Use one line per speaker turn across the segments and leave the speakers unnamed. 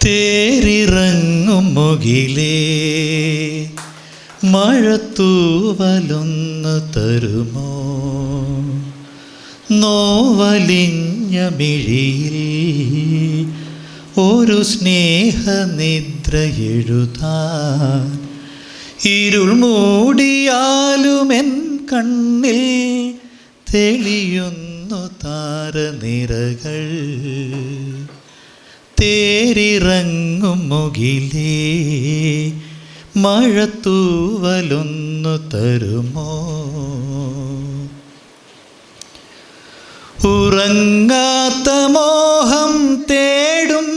തേരിറങ്ങും മുകിലേ മഴത്തൂവലൊന്ന് തരുമോ? നോവലിഞ്ഞ മിഴിയിൽ ഒരു സ്നേഹനിദ്ര എഴുതാൻ. ഇരുൾ മൂടിയാലുമെൻ കണ്ണിൽ തെളിയുന്നു താരനിരകൾ. തേരിറങ്ങും മുകിലേ മഴത്തൂവലൊന്നു തരുമോ? ഉറങ്ങാത്ത മോഹം തേടും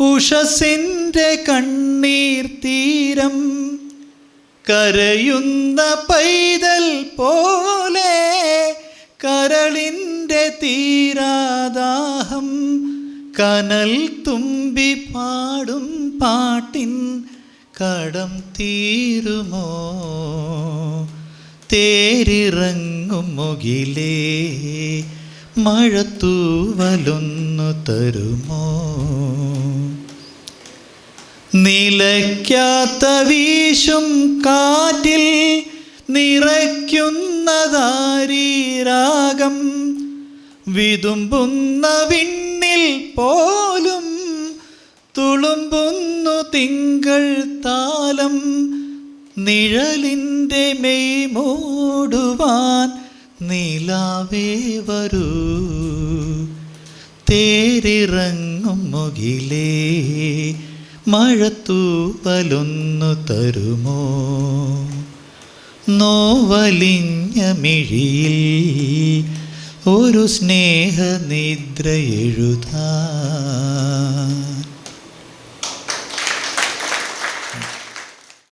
ഉഷസിൻ്റെ കണ്ണീർ തീരം. കരയുന്ന പൈതൽ പോലെ കരളിൻ്റെ തീരാദാഹം. കനൽ തുമ്പി പാടും പാട്ടിൻ കടം തീരുമോ? തേരിറങ്ങും മുകിലേ മഴത്തൂവലൊന്നു തരുമോ? നിലയ്ക്കാത്ത വീശും കാറ്റിൽ നിറയ്ക്കുന്നതാരീരാഗം. വിതുമ്പുന്ന വിണ്ണിൽ പോലും തുളുമ്പുന്നു തിങ്കൾ താലം. നിഴലിൻ്റെ മെയ് മൂടുവാൻ നിലാവേ വരൂ. തേരിറങ്ങും മുകിലേ മഴത്തൂവലൊന്നു തരുമോ? നോവലിഞ്ഞ മിഴിയിൽ ഒരു സ്നേഹനിദ്ര എഴുതാൻ.